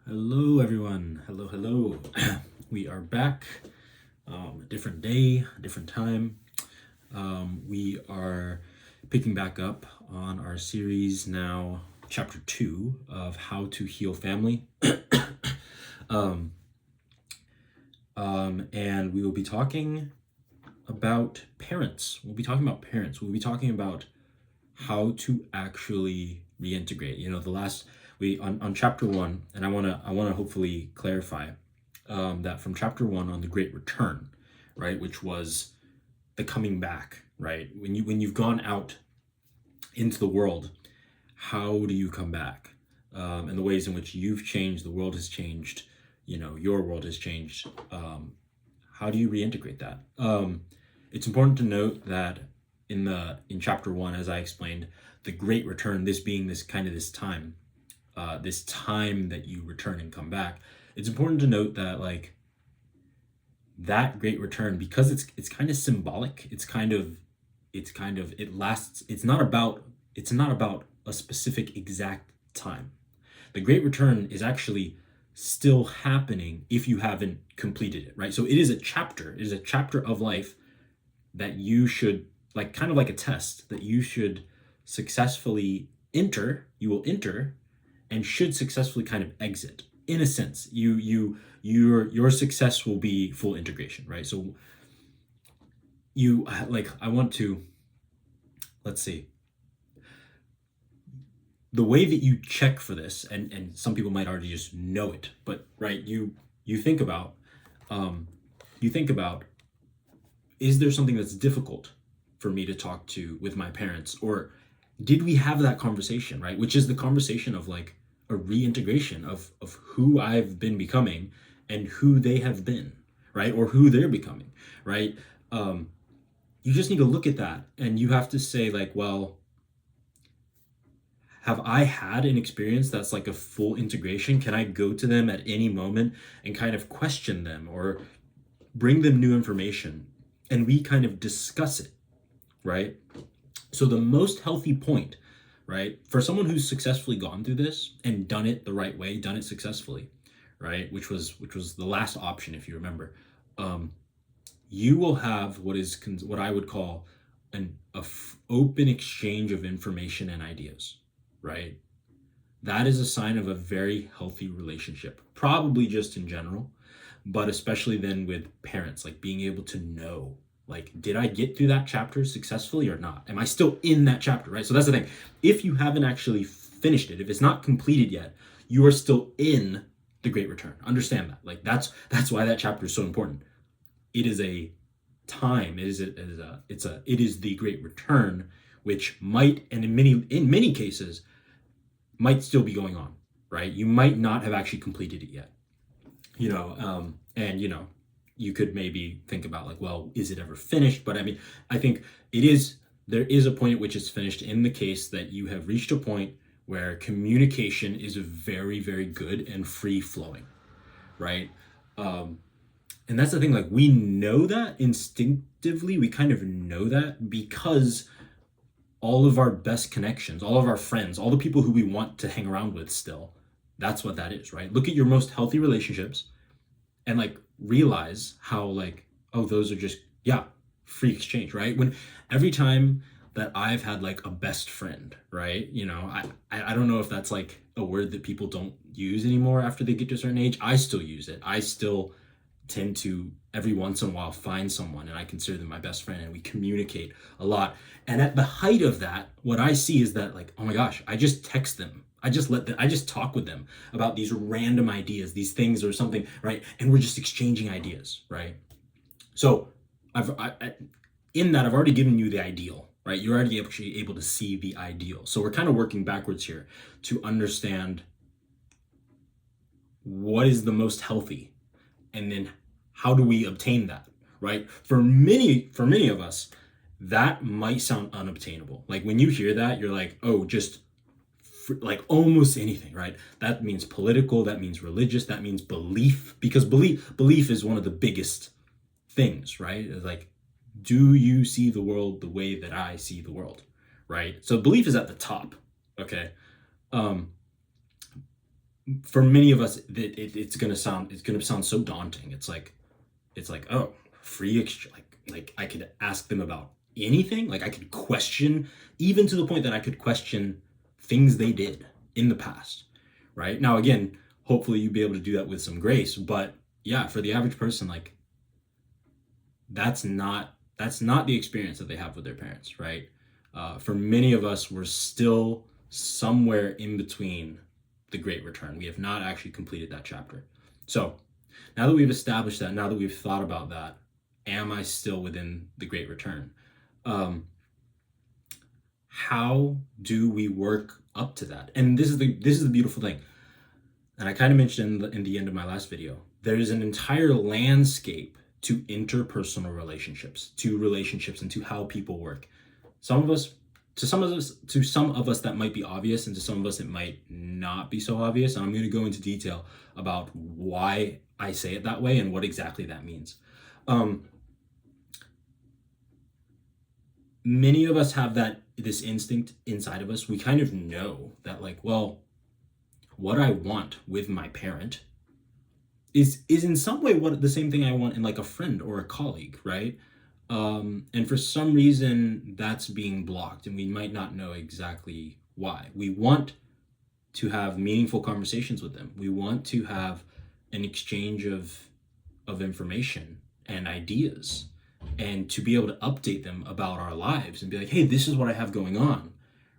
Hello, everyone. Hello. We are back. A different day, a different time. We are picking back up on our series now, chapter 2 of How to Heal Family. um, and we will be talking about parents. We'll be talking about parents. We'll be talking about how to actually reintegrate. The last we on chapter 1, and I want to hopefully clarify that from chapter 1 on the Great Return, right, which was the coming back, right? When you've gone out into the world, how do you come back? And the ways in which you've changed, the world has changed, your world has changed. How do you reintegrate that? It's important to note that in chapter 1, as I explained, the Great Return, this being this time, this time that you return and come back. It's important to note that that Great Return, because it's kind of symbolic. It lasts. It's not about a specific exact time. The Great Return is actually still happening if you haven't completed it, right? So it is a chapter. It is a chapter of life that you should, kind of like a test, that you should successfully enter. You will enter and should successfully kind of exit. In a sense, your success will be full integration, right? So I want to, let's see, the way that you check for this, and some people might already just know it, but right, you think about, is there something that's difficult for me to talk to with my parents, or did we have that conversation, right? Which is the conversation of a reintegration of who I've been becoming and who they have been, right? Or who they're becoming, right? You just need to look at that, and you have to say well, have I had an experience that's like a full integration? Can I go to them at any moment and kind of question them or bring them new information, and we kind of discuss it, right? So the most healthy point, right, for someone who's successfully gone through this and done it the right way, done it successfully, right, which was the last option, if you remember, you will have what I would call an open exchange of information and ideas, right? That is a sign of a very healthy relationship, probably just in general, but especially then with parents, being able to know, did I get through that chapter successfully or not? Am I still in that chapter, right? So that's the thing. If you haven't actually finished it, if it's not completed yet, you are still in the Great Return. Understand that. That's why that chapter is so important. It is a time. It is the Great Return, which might, and in many cases, might still be going on, right? You might not have actually completed it yet, and you could maybe think about well, is it ever finished? But I mean, I think there is a point at which it's finished in the case that you have reached a point where communication is very, very good and free flowing, right? And that's the thing, we know that instinctively, we kind of know that because all of our best connections, all of our friends, all the people who we want to hang around with still, that's what that is, right? Look at your most healthy relationships and realize how oh, those are just, yeah, free exchange, right? When every time that I've had a best friend, right? I don't know if that's a word that people don't use anymore after they get to a certain age. I still use it. I still tend to every once in a while find someone and I consider them my best friend, and we communicate a lot. And at the height of that, what I see is that oh my gosh, I just text them. I just talk with them about these random ideas, these things or something, right? And we're just exchanging ideas, right? So in that, I've already given you the ideal, right? You're already actually able to see the ideal. So we're kind of working backwards here to understand what is the most healthy, and then how do we obtain that, right? For many of us, that might sound unobtainable. When you hear that, you're oh, just almost anything, right? That means political, that means religious, that means belief, because belief is one of the biggest things, right? It's do you see the world the way that I see the world, right? So belief is at the top, okay? for many of us, it's gonna sound so daunting. It's like, oh, like I could ask them about anything. Like I could question, even to the point that I could question things they did in the past. Right now, again, hopefully you'll be able to do that with some grace. But yeah, for the average person, like that's not the experience that they have with their parents, right? For many of us, we're still somewhere in between the Great Return. We have not actually completed that chapter. So now that we've established that, now that we've thought about that, am I still within the Great Return? How do we work up to that? And this is the beautiful thing. And I kind of mentioned in the end of my last video, there's an entire landscape to interpersonal relationships, to relationships, and to how people work. To some of us that might be obvious, and to some of us it might not be so obvious. And I'm going to go into detail about why I say it that way and what exactly that means. Many of us have this instinct inside of us. We kind of know that, like, well, what I want with my parent is in some way what the same thing I want in like a friend or a colleague, right? And for some reason that's being blocked, and we might not know exactly why. We want to have meaningful conversations with them. We want to have an exchange of information and ideas, and to be able to update them about our lives and be like, hey, this is what I have going on,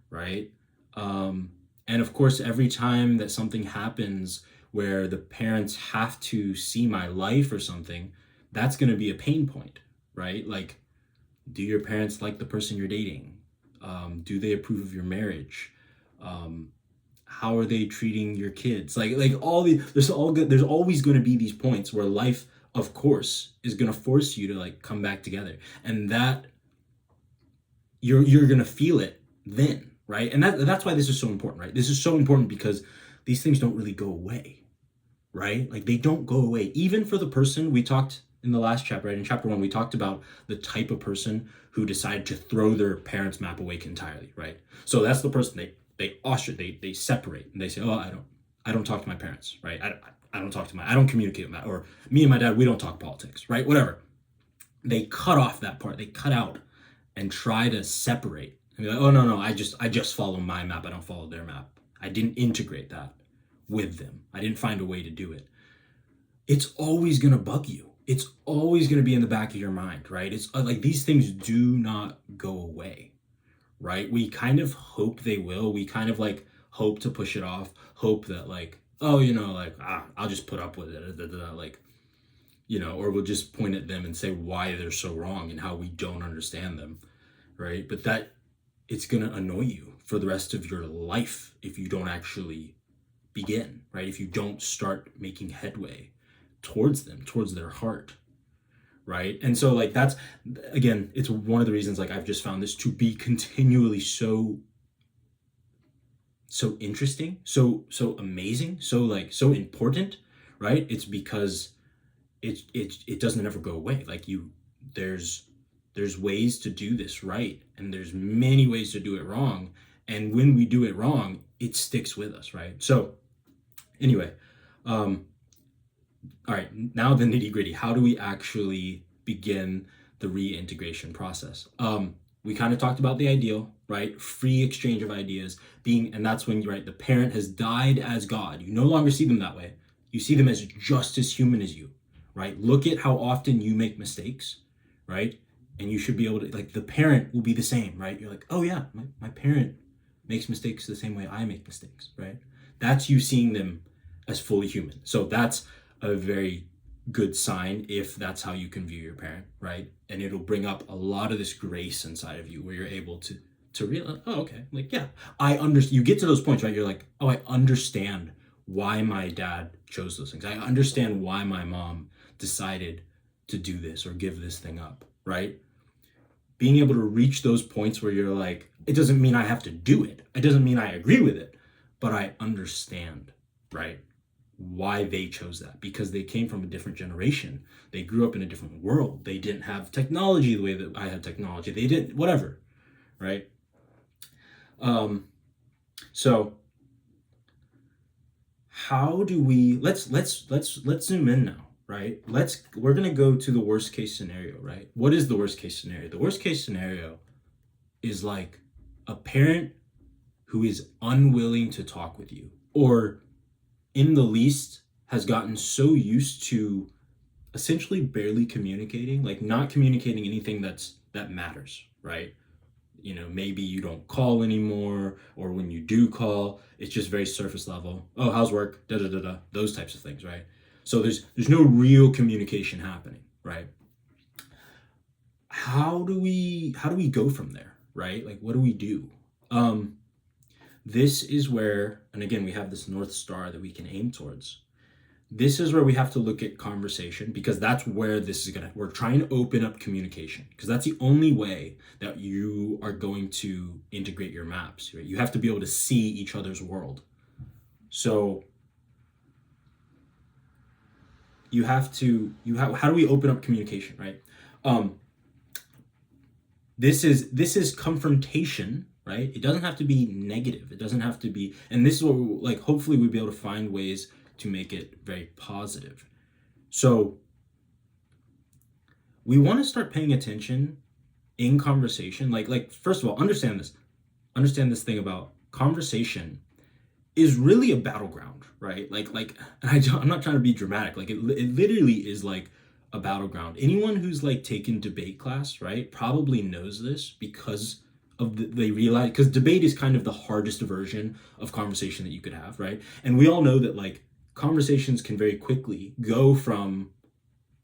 right? And of course, every time that something happens where the parents have to see my life or something, that's going to be a pain point, right? Like, do your parents like the person you're dating? Do they approve of your marriage? How are they treating your kids? Like there's always going to be these points where life, of course, is going to force you to like come back together, and that you're going to feel it then, right? And that's why this is so important, right? This is so important because these things don't really go away, right? Like they don't go away. Even for the person we talked in the last chapter, right? In chapter 1, we talked about the type of person who decided to throw their parents' map away entirely, right? So that's the person they separate, and they say, oh, I don't talk to my parents, right? I don't communicate with my, or me and my dad, we don't talk politics, right? Whatever. They cut off that part. They cut out and try to separate and be like, oh no, I just follow my map. I don't follow their map. I didn't integrate that with them. I didn't find a way to do it. It's always going to bug you. It's always going to be in the back of your mind, right? It's like these things do not go away, right? We kind of hope they will. We kind of like hope to push it off, hope that like, oh, like, I'll just put up with it. Like, or we'll just point at them and say why they're so wrong and how we don't understand them, right? But that it's going to annoy you for the rest of your life if you don't actually begin, right? If you don't start making headway towards them, towards their heart, right? And so like that's, again, it's one of the reasons like I've just found this to be continually so interesting, so amazing, so important, right? It's because it doesn't ever go away. Like there's ways to do this right, and there's many ways to do it wrong, and when we do it wrong, it sticks with us, right? So anyway, all right, now the nitty gritty. How do we actually begin the reintegration process? We kind of talked about the ideal, right? Free exchange of ideas and that's when you're right, the parent has died as God. You no longer see them that way. You see them as just as human as you, right? Look at how often you make mistakes, right? And you should be able to, like, the parent will be the same, right? You're like, oh yeah, my parent makes mistakes the same way I make mistakes, right? That's you seeing them as fully human. So that's a very good sign if that's how you can view your parent, right? And it'll bring up a lot of this grace inside of you where you're able to realize, oh, okay, like, yeah, I understand. You get to those points, right? You're like, oh, I understand why my dad chose those things. I understand why my mom decided to do this or give this thing up, right? Being able to reach those points where you're like, it doesn't mean I have to do it. It doesn't mean I agree with it, but I understand, right? Why they chose that, because they came from a different generation. They grew up in a different world. They didn't have technology the way that I had technology. They didn't, whatever, right? So how do we let's zoom in now, right? We're going to go to the worst case scenario, right? What is the worst case scenario? The worst case scenario is like a parent who is unwilling to talk with you, or in the least has gotten so used to essentially barely communicating, like not communicating anything that matters, right? Maybe you don't call anymore, or when you do call, it's just very surface level. Oh, how's work? Da da da da. Those types of things, right? So there's no real communication happening, right? How do we go from there, right? Like, what do we do? Um, this is where, and again, we have this North Star that we can aim towards. This is where we have to look at conversation, because that's where we're trying to open up communication, because that's the only way that you are going to integrate your maps, right? You have to be able to see each other's world. So how do we open up communication, right? Um, this is confrontation, right? It doesn't have to be negative. It doesn't have to be, and this is what like hopefully we'll be able to find ways to make it very positive. So we want to start paying attention in conversation. Like first of all, understand this thing about conversation is really a battleground, right? I'm not trying to be dramatic. Like it literally is like a battleground. Anyone who's like taken debate class, right, probably knows this, because they realize, because debate is kind of the hardest version of conversation that you could have, right? And we all know that like conversations can very quickly go from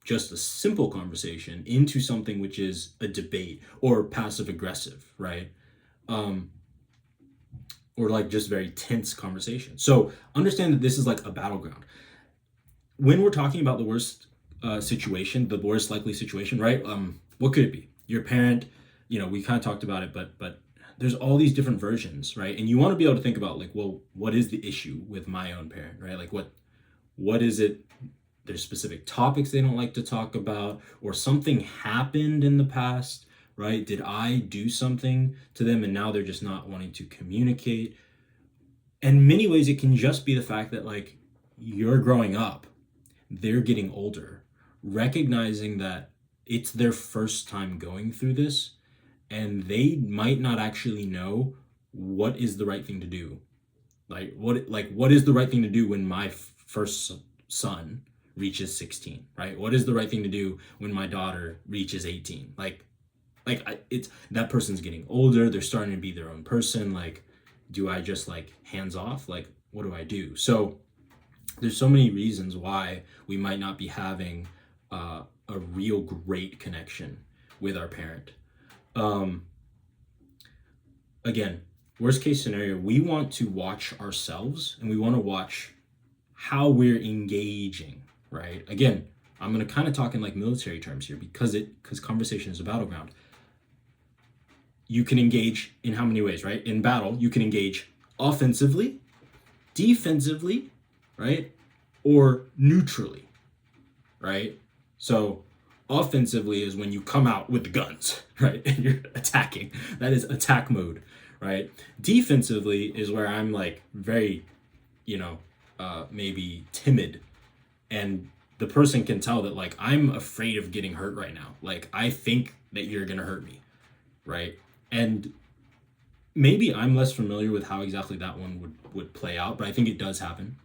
just a simple conversation into something which is a debate or passive aggressive, right? Um, or like just very tense conversation. So understand that this is like a battleground. When we're talking about the worst situation, the worst likely situation, right? What could it be? Your parent, we kind of talked about it, but there's all these different versions, right? And you want to be able to think about like, well, what is the issue with my own parent, right? Like what is it? There's specific topics they don't like to talk about, or something happened in the past, right? Did I do something to them and now they're just not wanting to communicate? In many ways, it can just be the fact that like you're growing up, they're getting older, recognizing that it's their first time going through this, and they might not actually know what is the right thing to do. What is the right thing to do when my first son reaches 16, right? What is the right thing to do when my daughter reaches 18? It's that person's getting older, they're starting to be their own person. Like, do I just like hands off? Like, what do I do? So there's so many reasons why we might not be having a real great connection with our parent. Again, worst case scenario, we want to watch ourselves, and we want to watch how we're engaging, right? Again, I'm going to kind of talk in like military terms here, because conversation is a battleground. You can engage in how many ways, right? In battle, you can engage offensively, defensively, right? Or neutrally, right? So offensively is when you come out with the guns, right? And you're attacking. That is attack mode, right? Defensively is where I'm like very, maybe timid, and the person can tell that like I'm afraid of getting hurt right now. Like, I think that you're gonna hurt me, right? And maybe I'm less familiar with how exactly that one would play out, but I think it does happen.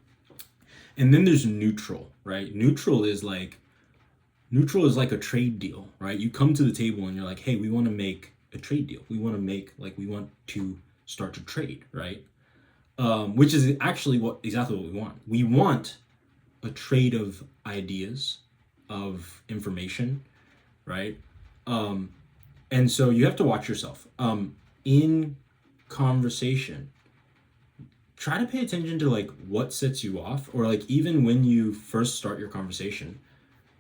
And then there's neutral, right? Neutral is like a trade deal, right? You come to the table and you're like, hey, we want to make a trade deal. We want to start to trade, right? Which is actually exactly what we want. We want a trade of ideas, of information, right? And so you have to watch yourself. In conversation, try to pay attention to like what sets you off, or like even when you first start your conversation,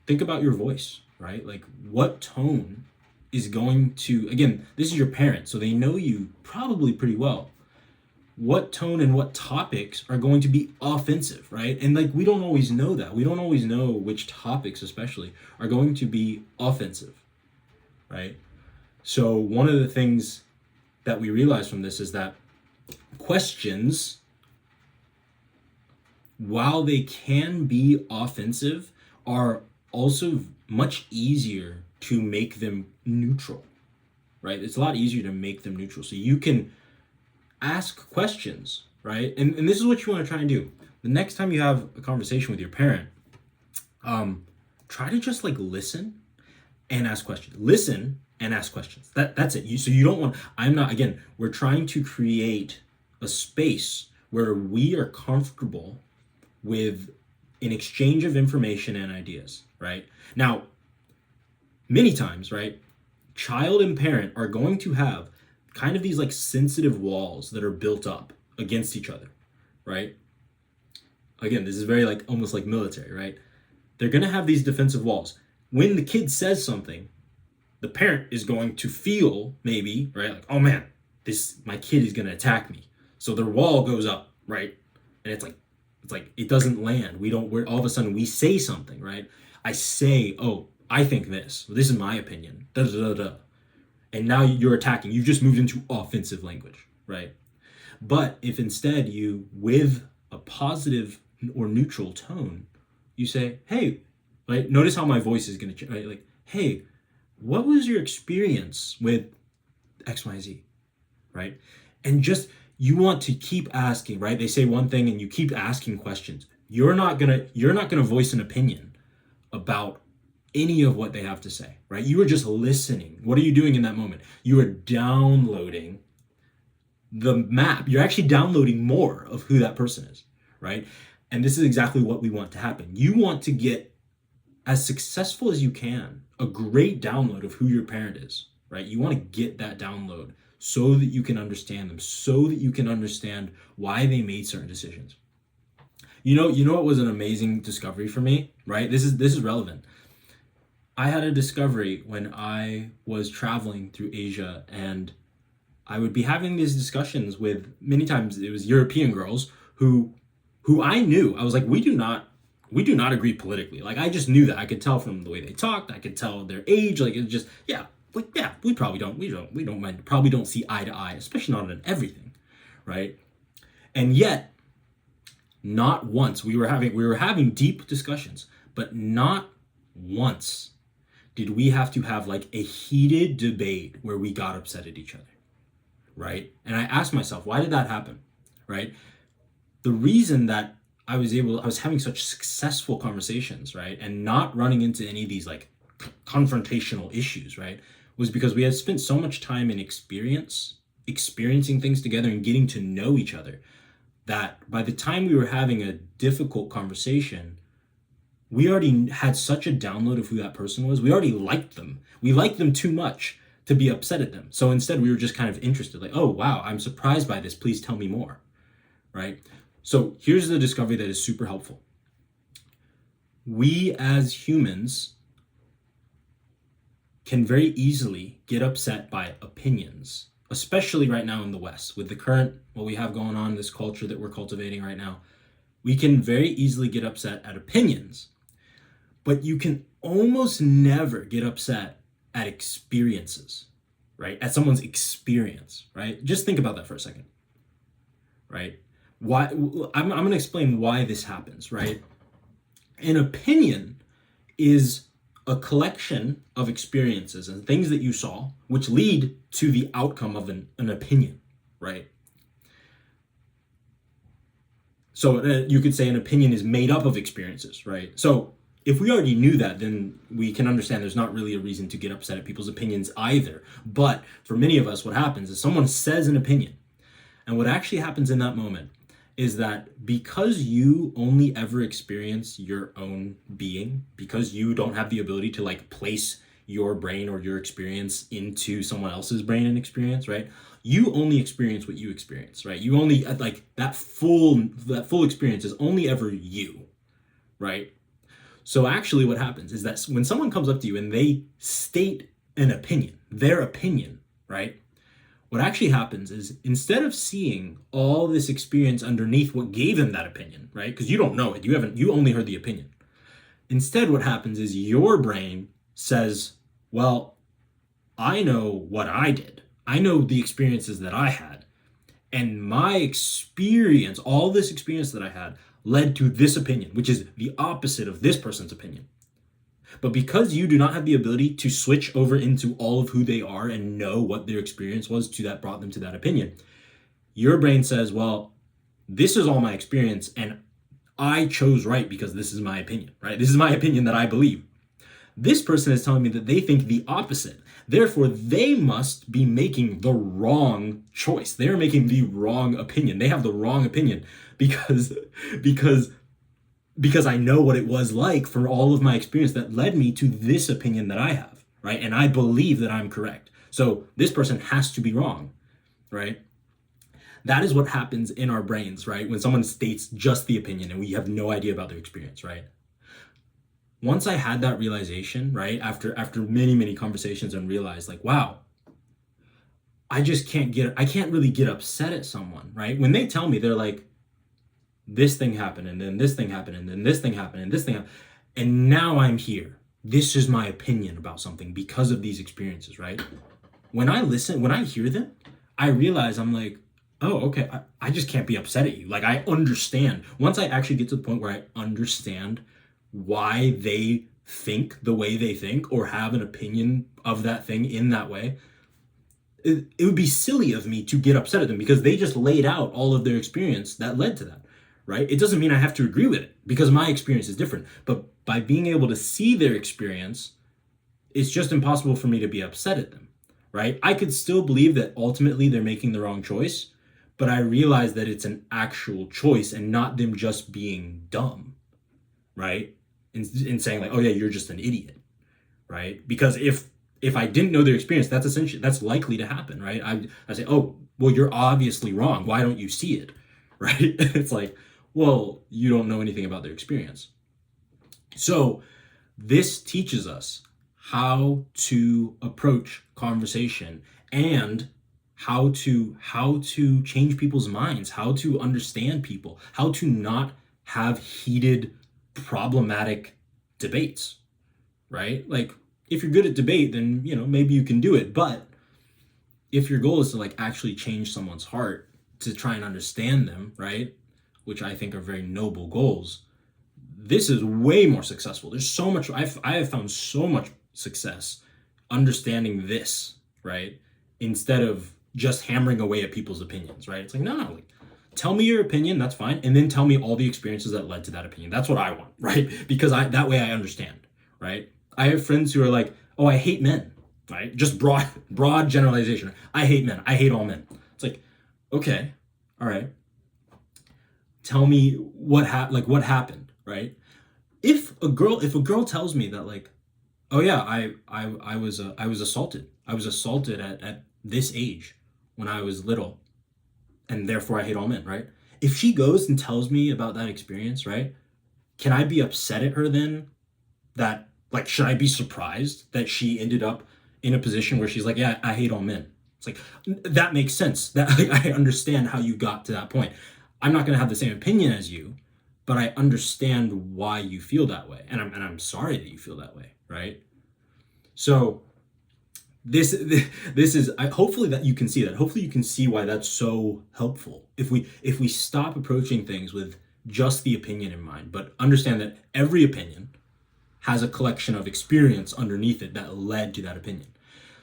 think about your voice, right? Like, what tone is going to, again, this is your parent, so they know you probably pretty well. What tone and what topics are going to be offensive, right? And like, we don't always know that. We don't always know which topics, especially, are going to be offensive, right? So one of the things that we realize from this is that questions while they can be offensive, are also much easier to make them neutral, right? It's a lot easier to make them neutral. So you can ask questions, right? And this is what you want to try and do. The next time you have a conversation with your parent, try to just like listen and ask questions. Listen and ask questions. That's it. So you don't want, I'm not, again, we're trying to create a space where we are comfortable with an exchange of information and ideas, right? Now, many times, right, child and parent are going to have kind of these like sensitive walls that are built up against each other, right? Again, this is very like almost like military, right? They're going to have these defensive walls. When the kid says something, the parent is going to feel maybe, right? Like, oh man, my kid is going to attack me. So their wall goes up, right? And it's like it doesn't land. We're all of a sudden we say something, right? I say, oh, I think this. Well, this is my opinion. Da da da da. And now you're attacking. You've just moved into offensive language, right? But if instead you, with a positive or neutral tone, you say, hey, right? Notice how my voice is going to change, right? Like, hey, what was your experience with X, Y, Z, right? And just, you want to keep asking, right? They say one thing and you keep asking questions. You're not gonna voice an opinion about any of what they have to say, right? You are just listening. What are you doing in that moment? You are downloading the map. You're actually downloading more of who that person is, right? And this is exactly what we want to happen. You want to get as successful as you can, a great download of who your parent is, right? You want to get that download so that you can understand them, so that you can understand why they made certain decisions. You know what was an amazing discovery for me, right? This is relevant. I had a discovery when I was traveling through Asia, and I would be having these discussions with, many times it was European girls who I knew. I was like, we do not agree politically. Like, I just knew that. I could tell from the way they talked. I could tell their age. Like, it's just, yeah, we probably don't mind, probably don't see eye to eye, especially not on everything, right? And yet, not once, we were having deep discussions, but not once did we have to have like a heated debate where we got upset at each other, right? And I asked myself, why did that happen, right? The reason that I was having such successful conversations, right, and not running into any of these like confrontational issues, right, was because we had spent so much time in experiencing things together and getting to know each other, that by the time we were having a difficult conversation, we already had such a download of who that person was. We already liked them. We liked them too much to be upset at them. So instead, we were just kind of interested, like, oh, wow, I'm surprised by this. Please tell me more, right? So here's the discovery that is super helpful. We as humans can very easily get upset by opinions, especially right now in the West with the current, what we have going on, this culture that we're cultivating right now. We can very easily get upset at opinions, but you can almost never get upset at experiences, right? At someone's experience, right? Just think about that for a second, right? Why? I'm going to explain why this happens, right? An opinion is a collection of experiences and things that you saw, which lead to the outcome of an opinion, right? So you could say an opinion is made up of experiences, right? So if we already knew that, then we can understand there's not really a reason to get upset at people's opinions either. But for many of us, what happens is someone says an opinion, and what actually happens in that moment is that because you only ever experience your own being, because you don't have the ability to like place your brain or your experience into someone else's brain and experience, right? You only experience what you experience, right? You only like that full experience is only ever you, right? So actually what happens is that when someone comes up to you and they state an opinion, their opinion, right? What actually happens is instead of seeing all this experience underneath what gave them that opinion, right? Because you don't know it. You only heard the opinion. Instead, what happens is your brain says, well, I know what I did. I know the experiences that I had. And my experience, all this experience that I had, led to this opinion, which is the opposite of this person's opinion. But because you do not have the ability to switch over into all of who they are and know what their experience was that brought them to that opinion, your brain says, well, this is all my experience and I chose right because this is my opinion, right? This is my opinion that I believe. This person is telling me that they think the opposite. Therefore, they must be making the wrong choice. They're making the wrong opinion. They have the wrong opinion because I know what it was like for all of my experience that led me to this opinion that I have, right? And I believe that I'm correct. So this person has to be wrong, right? That is what happens in our brains, right? When someone states just the opinion and we have no idea about their experience, right? Once I had that realization, right, after many, many conversations and realized like, wow, I can't really get upset at someone, right? When they tell me, they're like, this thing happened and then this thing happened and then this thing happened and this thing happened, and now I'm here. This is my opinion about something because of these experiences, right? When I hear them, I realize I'm like, oh, okay, I just can't be upset at you. Like, I understand. Once I actually get to the point where I understand why they think the way they think or have an opinion of that thing in that way, it would be silly of me to get upset at them because they just laid out all of their experience that led to that, right? It doesn't mean I have to agree with it because my experience is different. But by being able to see their experience, it's just impossible for me to be upset at them, right? I could still believe that ultimately they're making the wrong choice, but I realize that it's an actual choice and not them just being dumb, right? In saying like, oh yeah, you're just an idiot, right? Because if I didn't know their experience, that's likely to happen, right? I say, oh, well, you're obviously wrong. Why don't you see it, right? It's like, well, you don't know anything about their experience. So this teaches us how to approach conversation and how to change people's minds, how to understand people, how to not have heated, problematic debates, right? Like, if you're good at debate, then, maybe you can do it. But if your goal is to like actually change someone's heart, to try and understand them, right? Which I think are very noble goals, this is way more successful. There's so much, I have found so much success understanding this, right? Instead of just hammering away at people's opinions, right? It's like, no, like, tell me your opinion, that's fine. And then tell me all the experiences that led to that opinion. That's what I want, right? Because that way I understand, right? I have friends who are like, oh, I hate men, right? Just broad generalization. I hate men. I hate all men. It's like, okay, all right. Tell me what happened, right? If a girl tells me that like, oh yeah, I was assaulted. I was assaulted at this age when I was little, and therefore I hate all men, right? If she goes and tells me about that experience, right? Can I be upset at her then? That, like, should I be surprised that she ended up in a position where she's like, yeah, I hate all men? It's like, that makes sense. That like, I understand how you got to that point. I'm not going to have the same opinion as you, but I understand why you feel that way. And I'm sorry that you feel that way, right? So this is hopefully that you can see that. Hopefully you can see why that's so helpful. If we stop approaching things with just the opinion in mind, but understand that every opinion has a collection of experience underneath it that led to that opinion.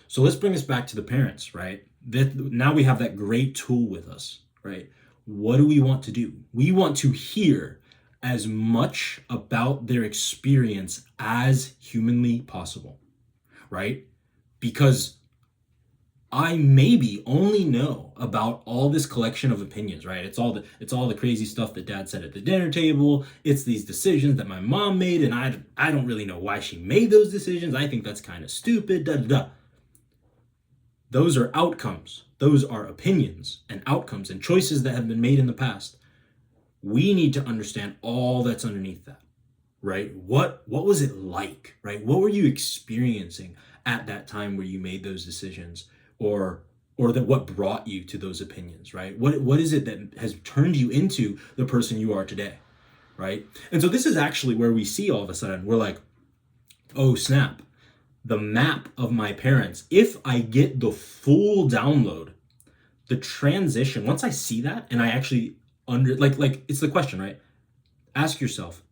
So let's bring this back to the parents, right? Now we have that great tool with us, right? What do we want to do? We want to hear as much about their experience as humanly possible, right? Because I maybe only know about all this collection of opinions, right? It's all the crazy stuff that dad said at the dinner table. It's these decisions that my mom made, and I don't really know why she made those decisions. I think that's kind of stupid, da da da. Those are outcomes. Those are opinions and outcomes and choices that have been made in the past. We need to understand all that's underneath that, right? What was it like, right? What were you experiencing at that time where you made those decisions, or that what brought you to those opinions, right? What is it that has turned you into the person you are today, right? And so this is actually where we see all of a sudden, we're like, oh snap, the map of my parents, if I get the full download, the transition, once I see that and I actually it's the question, right? Ask yourself,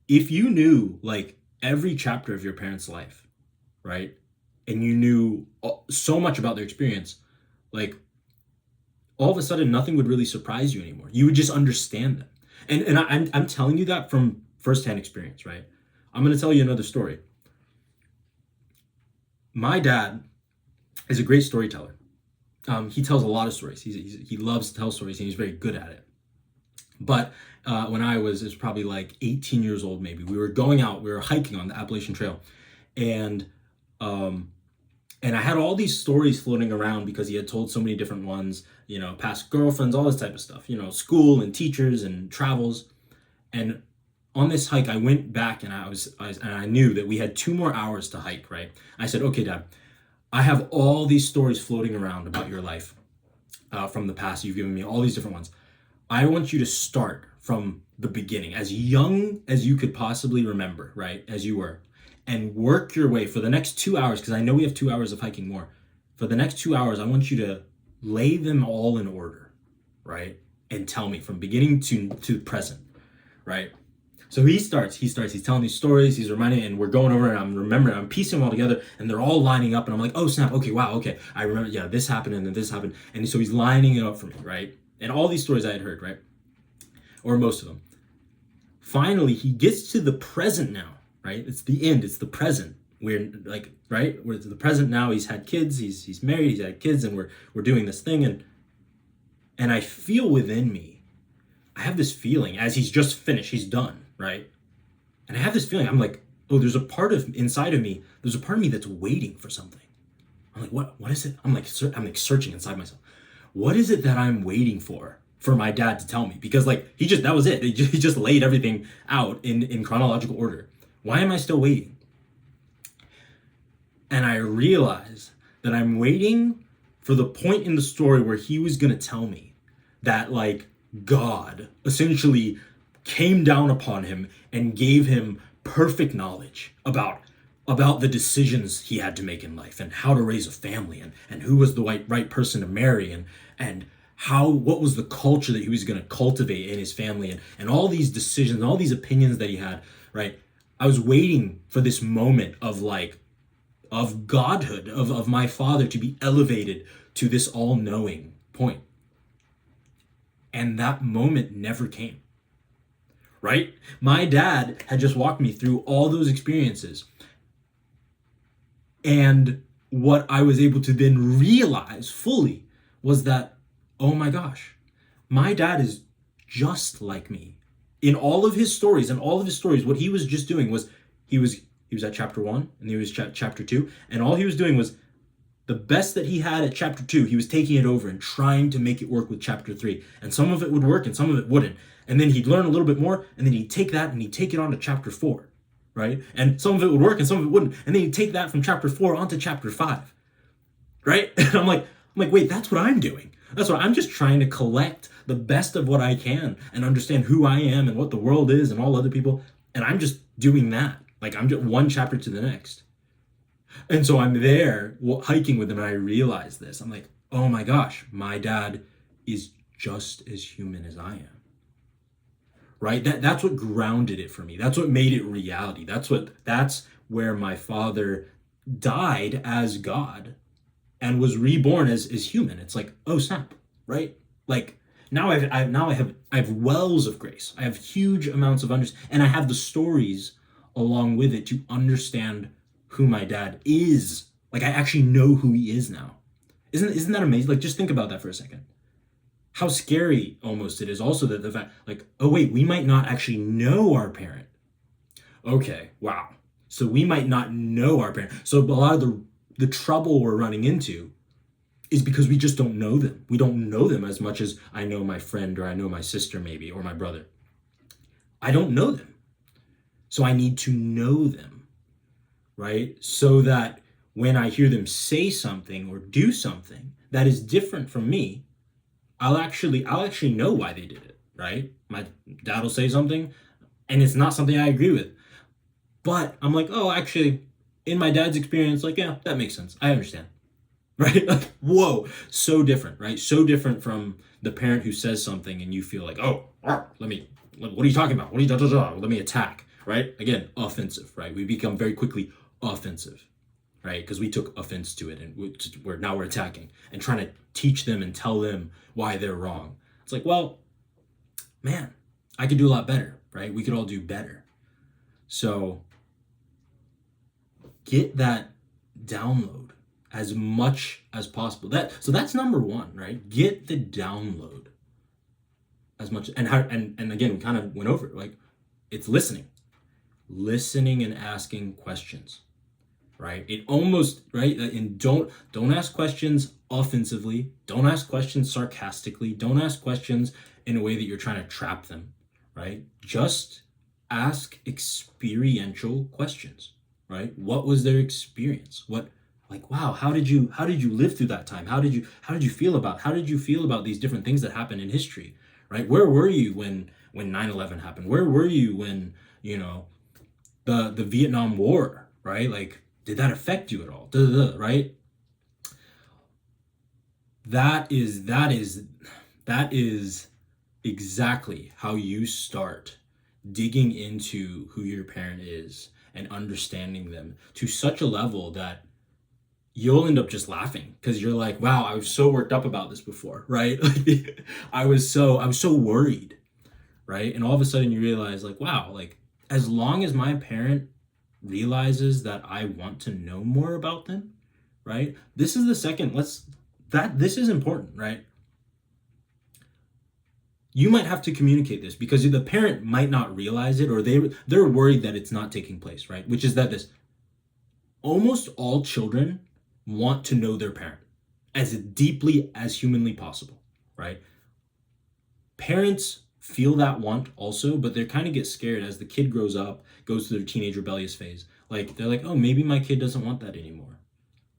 if you knew like every chapter of your parents' life, right? And you knew so much about their experience, like all of a sudden nothing would really surprise you anymore. You would just understand them. I'm telling you that from firsthand experience, right? I'm going to tell you another story. My dad is a great storyteller. He tells a lot of stories. He loves to tell stories and he's very good at it. But when I was probably like 18 years old, maybe we were going out, we were hiking on the Appalachian Trail, and um, and I had all these stories floating around because he had told so many different ones, past girlfriends, all this type of stuff, school and teachers and travels. And on this hike, I went back and I knew that we had 2 more hours to hike, right? I said, okay, Dad, I have all these stories floating around about your life from the past. You've given me all these different ones. I want you to start from the beginning, as young as you could possibly remember, right? As you were, and work your way for the next 2 hours, because I know we have 2 hours of hiking more. For the next 2 hours, I want you to lay them all in order, right? And tell me from beginning to present, right? So he's telling these stories, he's reminding, and we're going over and I'm remembering, I'm piecing them all together and they're all lining up and I'm like, oh snap, okay, wow, okay. I remember, yeah, this happened and then this happened. And so he's lining it up for me, right? And all these stories I had heard, right? Or most of them. Finally, he gets to the present now, right? It's the end, it's the present. We're like, right? We're to the present now. He's had kids, he's married, he's had kids, and we're doing this thing, and I feel within me, I have this feeling as he's just finished, he's done, right? And I have this feeling, I'm like, oh, there's a part of inside of me, there's a part of me that's waiting for something. I'm like, what is it? I'm like searching inside myself. What is it that I'm waiting for my dad to tell me? Because like that was it. He just laid everything out in chronological order. Why am I still waiting? And I realize that I'm waiting for the point in the story where he was going to tell me that like God essentially came down upon him and gave him perfect knowledge about the decisions he had to make in life and how to raise a family and who was the right person to marry and what was the culture that he was going to cultivate in his family and all these decisions, all these opinions that he had, right? I was waiting for this moment of godhood, of my father to be elevated to this all-knowing point. And that moment never came, right? My dad had just walked me through all those experiences. And what I was able to then realize fully was that, oh my gosh, my dad is just like me. In all of his stories, what he was just doing was he was at chapter 1 and he was chapter 2, and all he was doing was the best that he had at chapter 2, he was taking it over and trying to make it work with chapter 3. And some of it would work and some of it wouldn't. And then he'd learn a little bit more and then he'd take that and he'd take it on to chapter 4. Right? And some of it would work and some of it wouldn't. And then you take that from chapter 4 onto chapter 5. Right? And I'm like, wait, that's what I'm doing. That's what I'm just trying to collect the best of what I can and understand who I am and what the world is and all other people. And I'm just doing that. Like I'm just one chapter to the next. And so I'm there hiking with him and I realize this. I'm like, oh my gosh, my dad is just as human as I am. Right? That's what grounded it for me. That's what made it reality. That's where my father died as God and was reborn as human. It's like, oh snap, right? Like now I have wells of grace. I have huge amounts of understanding, and I have the stories along with it to understand who my dad is. Like I actually know who he is now. Isn't that amazing? Like just think about that for a second. How scary almost it is also that the fact, like, oh wait, we might not actually know our parent. Okay, wow. So we might not know our parent. So a lot of the trouble we're running into is because we just don't know them. We don't know them as much as I know my friend or I know my sister maybe or my brother. I don't know them. So I need to know them, right? So that when I hear them say something or do something that is different from me, I'll actually know why they did it, right? My dad will say something and it's not something I agree with. But I'm like, oh, actually, in my dad's experience, like, yeah, that makes sense. I understand, right? Like, whoa, so different, right? So different from the parent who says something and you feel like, oh, let me Like, what are you talking about? What are you, let me attack, right? Again, offensive, right? We become very quickly offensive, right? Because we took offense to it, and we're attacking and trying to teach them and tell them why they're wrong. It's like, well, man, I could do a lot better, right? We could all do better. So get that download as much as possible. So that's number one, right? Get the download as much. And again, we kind of went over it. Like, it's listening and asking questions, right? It almost, right? And don't ask questions offensively. Don't ask questions sarcastically. Don't ask questions in a way that you're trying to trap them, right? Just ask experiential questions, right? What was their experience? Like, wow, how did you live through that time? How did you feel about these different things that happened in history, right? Where were you when 9/11 happened? Where were you when, the Vietnam War, right? Like, did that affect you at all? Right? That is exactly how you start digging into who your parent is and understanding them to such a level that you'll end up just laughing, because you're like, wow, I was so worked up about this before, right? I was so worried, right? And all of a sudden you realize, like, wow, like, as long as my parent realizes that I want to know more about them, right? This is the second, this is important, right? You might have to communicate this, because the parent might not realize it, or they're worried that it's not taking place, right? Which is that this almost all children want to know their parent as deeply as humanly possible, right? Parents feel that want also, but they kind of get scared as the kid grows up, goes through their teenage rebellious phase. Like, they're like, oh, maybe my kid doesn't want that anymore.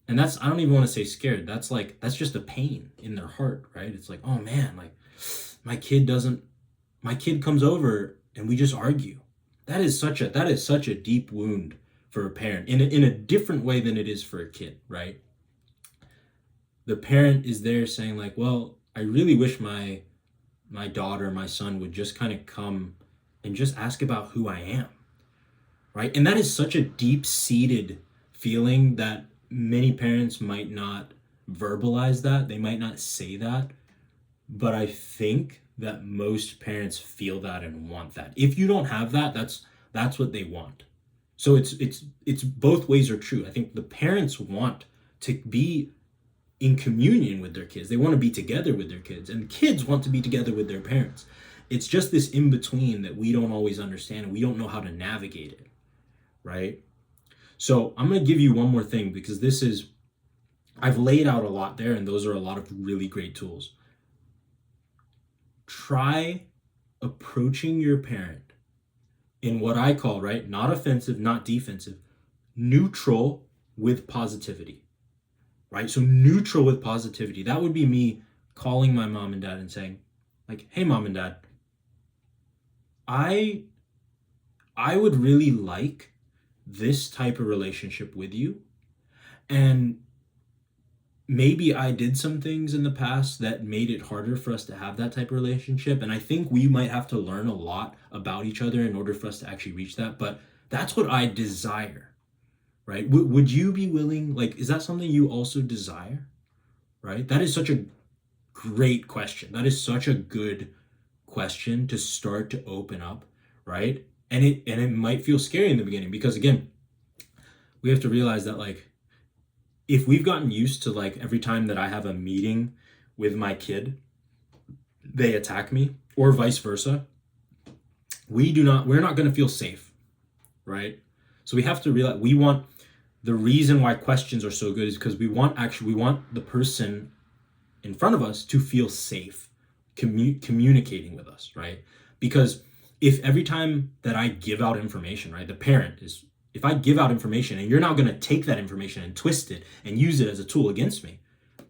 And I don't even want to say scared. That's just a pain in their heart, right? It's like, oh man, like, my kid comes over and we just argue. That is such a deep wound for a parent in a different way than it is for a kid, right? The parent is there saying, like, well, I really wish my daughter, my son would just kind of come and just ask about who I am, right? And that is such a deep-seated feeling that many parents might not verbalize that. They might not say that. But I think that most parents feel that and want that. If you don't have that, that's what they want. So it's both ways are true. I think the parents want to be in communion with their kids. They want to be together with their kids, and kids want to be together with their parents. It's just this in between that we don't always understand, and we don't know how to navigate it, right? So I'm going to give you one more thing, because I've laid out a lot there, and those are a lot of really great tools. Try approaching your parent in what I call, right, not offensive, not defensive, neutral with positivity, right? So neutral with positivity. That would be me calling my mom and dad and saying, like, hey, mom and dad, I would really like this type of relationship with you. And maybe I did some things in the past that made it harder for us to have that type of relationship. And I think we might have to learn a lot about each other in order for us to actually reach that. But that's what I desire, right? Would you be willing, like, is that something you also desire, right? That is such a great question. That is such a good question to start to open up, right? And it might feel scary in the beginning, because again, we have to realize that, like, if we've gotten used to, like, every time that I have a meeting with my kid, they attack me, or vice versa, we're not going to feel safe, right? So we have to realize the reason why questions are so good is because we want the person in front of us to feel safe communicating with us, right? Because if every time that I give out information, right, if I give out information and you're now going to take that information and twist it and use it as a tool against me,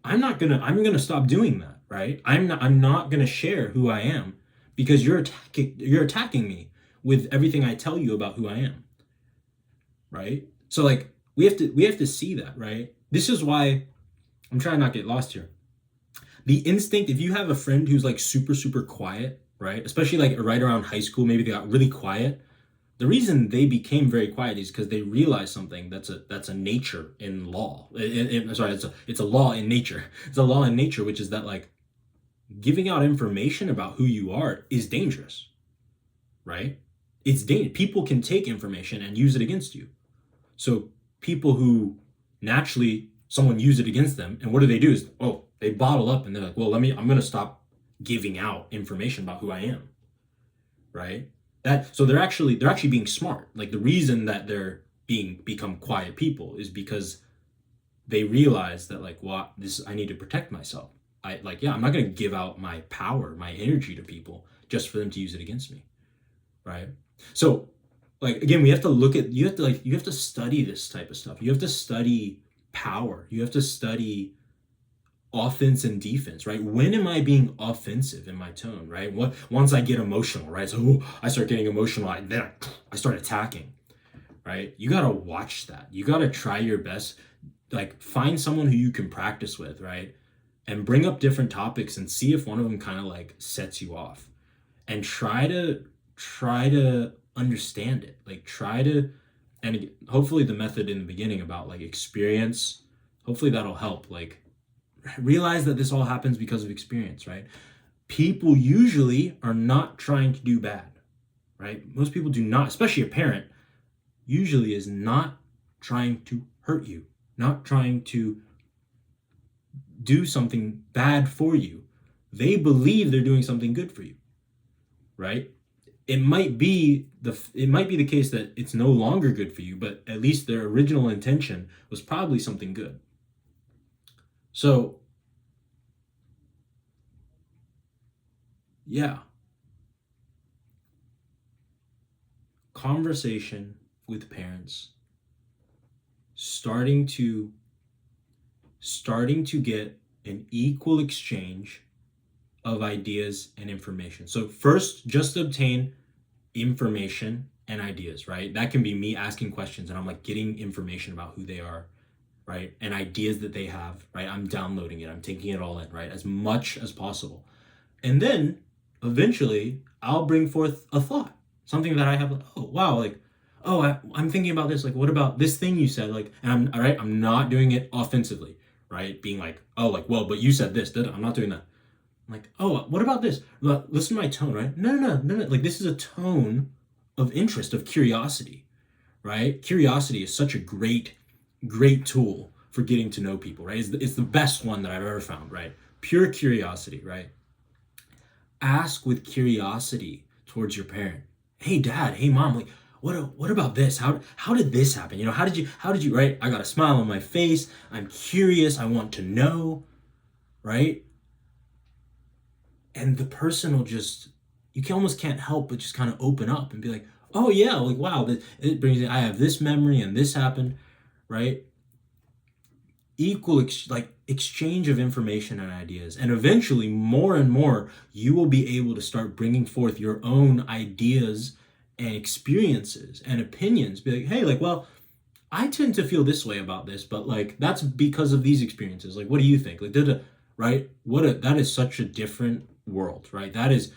I'm going to stop doing that, right? I'm not going to share who I am, because you're attacking me with everything I tell you about who I am, right? So, like, we have to see that, right? This is why I'm trying not to get lost here. The instinct, if you have a friend who's, like, super, super quiet, right? Especially like right around high school, maybe they got really quiet. The reason they became very quiet is because they realized something that's a nature in law. Sorry, it's a law in nature. It's a law in nature, which is that like giving out information about who you are is dangerous, right? It's dangerous. People can take information and use it against you. So people who naturally someone use it against them, and what do? Is they bottle up and they're like, well, I'm gonna stop giving out information about who I am, right? That so they're actually being smart. Like the reason that they're become quiet people is because they realize that like, well, this I need to protect myself. I'm not gonna give out my power, my energy to people just for them to use it against me, right? So like again, we have to look at you have to study this type of stuff. You have to study power. You have to study offense and defense, right? When am I being offensive in my tone, right? Once I get emotional, right? So I start getting emotional, I start attacking, right? You gotta watch that. You gotta try your best. Like find someone who you can practice with, right? And bring up different topics and see if one of them kind of like sets you off. And try to understand it. Like try to and hopefully the method in the beginning about like experience, hopefully that'll help. Like realize that this all happens because of experience, right? People usually are not trying to do bad, right? Most people do not, especially a parent, usually is not trying to hurt you, not trying to do something bad for you. They believe they're doing something good for you, right? It might be the case that it's no longer good for you, but at least their original intention was probably something good. So, yeah, conversation with parents, starting to get an equal exchange of ideas and information. So first, just obtain information and ideas, right? That can be me asking questions and I'm like getting information about who they are, right? And ideas that they have, right? I'm downloading it, I'm taking it all in, right? As much as possible. And then eventually I'll bring forth a thought, something that I have like, oh, wow, like, oh, I'm thinking about this. Like, what about this thing you said? Like, and I'm all right, I'm not doing it offensively, right? Being like, oh, like, well, but you said this, I'm not doing that. I'm like, oh, what about this? Listen to my tone, right? No. Like, this is a tone of interest, of curiosity, right? Curiosity is such a great tool for getting to know people, right? It's the best one that I've ever found, right? Pure curiosity, right? Ask with curiosity towards your parent. Hey, dad. Hey, mom. Like, what about this? How did this happen? You know, how did you? Right? I got a smile on my face. I'm curious. I want to know, right? And the person will just you can almost can't help but just kind of open up and be like, oh yeah, like wow, it brings. I have this memory and this happened, right? Like exchange of information and ideas, and eventually more and more you will be able to start bringing forth your own ideas and experiences and opinions. Be like, hey, like, well, I tend to feel this way about this, but like that's because of these experiences. Like, what do you think? Like, right? That is such a different world, right? That is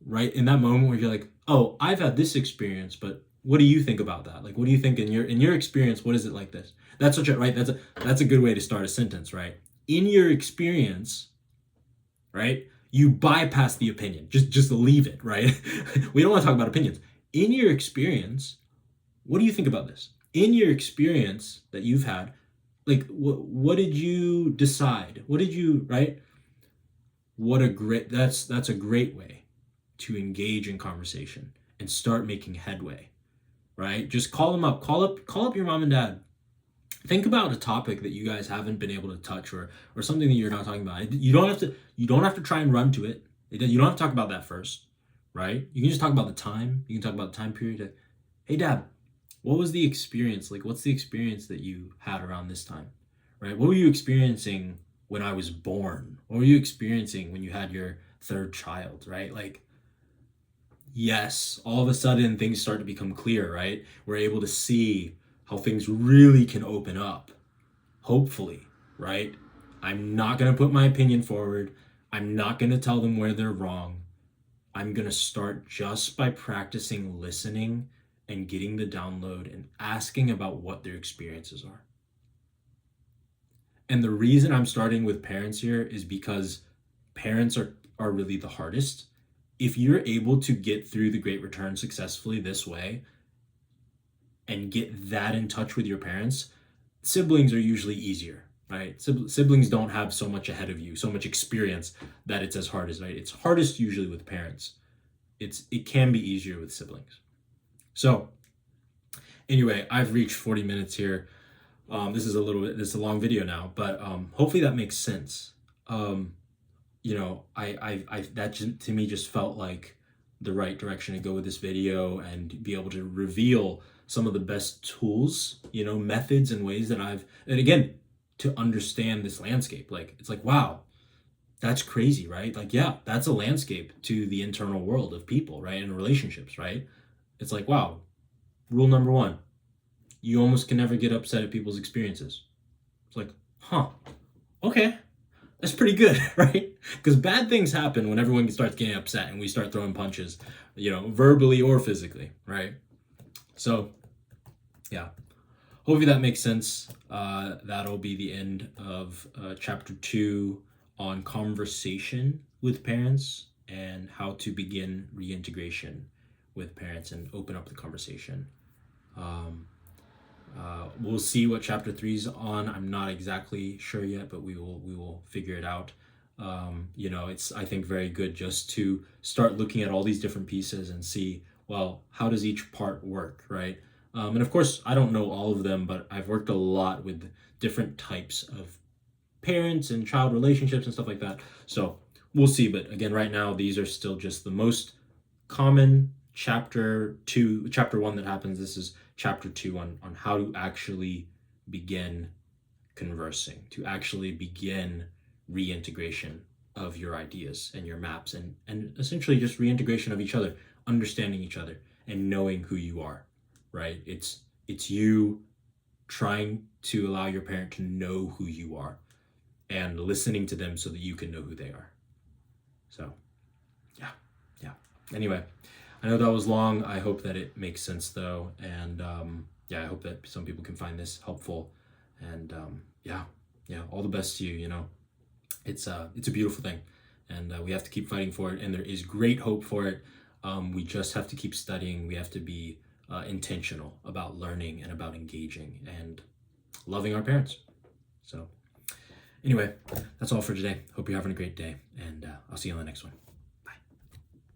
right in that moment where you're like, oh, I've had this experience, but what do you think about that? Like, what do you think in your experience? What is it like this? That's such a right. That's a good way to start a sentence, right? In your experience, right? You bypass the opinion. Just leave it, right? We don't want to talk about opinions. In your experience, what do you think about this? In your experience that you've had, like what did you decide? What did you, right? That's a great way to engage in conversation and start making headway, right? Just call them up. Call up your mom and dad. Think about a topic that you guys haven't been able to touch, or something that you're not talking about. You don't have to try and run to it. You don't have to talk about that first, right? You can just talk about the time. You can talk about the time period. Hey, dad, what was the experience? Like, what's the experience that you had around this time, right? What were you experiencing when I was born? What were you experiencing when you had your third child, right? Like, yes, all of a sudden things start to become clear, right? We're able to see how things really can open up. Hopefully, right? I'm not going to put my opinion forward. I'm not going to tell them where they're wrong. I'm going to start just by practicing listening and getting the download and asking about what their experiences are. And the reason I'm starting with parents here is because parents are really the hardest. If you're able to get through the Great Return successfully this way and get that in touch with your parents, siblings are usually easier, right? Siblings don't have so much ahead of you, so much experience that it's as hard as, right? It's hardest usually with parents. It can be easier with siblings. So anyway, I've reached 40 minutes here. This is a long video now, but hopefully that makes sense. You know, that to me just felt like the right direction to go with this video and be able to reveal some of the best tools, you know, methods and ways that and again, to understand this landscape. Like, it's like, wow, that's crazy, right? Like, yeah, that's a landscape to the internal world of people, right? And relationships, right? It's like, wow, rule number one, you almost can never get upset at people's experiences. It's like, huh, okay, that's pretty good, right? Because bad things happen when everyone starts getting upset and we start throwing punches, you know, verbally or physically, right? So, yeah, hopefully that makes sense. That'll be the end of chapter 2 on conversation with parents and how to begin reintegration with parents and open up the conversation. We'll see what chapter 3 is on. I'm not exactly sure yet, but we will figure it out. You know, it's, I think, very good just to start looking at all these different pieces and see, well, how does each part work, right? And of course, I don't know all of them, but I've worked a lot with different types of parents and child relationships and stuff like that. So we'll see. But again, right now, these are still just the most common chapter 1 that happens. This is chapter 2 on how to actually begin conversing, to actually begin reintegration of your ideas and your maps, and essentially just reintegration of each other, understanding each other and knowing who you are, right? It's you trying to allow your parent to know who you are and listening to them so that you can know who they are. So yeah. Anyway, I know that was long. I hope that it makes sense though. And yeah, I hope that some people can find this helpful. And yeah, all the best to you. You know, it's a beautiful thing, and we have to keep fighting for it. And there is great hope for it. We just have to keep studying. We have to be intentional about learning and about engaging and loving our parents. So anyway, that's all for today. Hope you're having a great day, and I'll see you on the next one.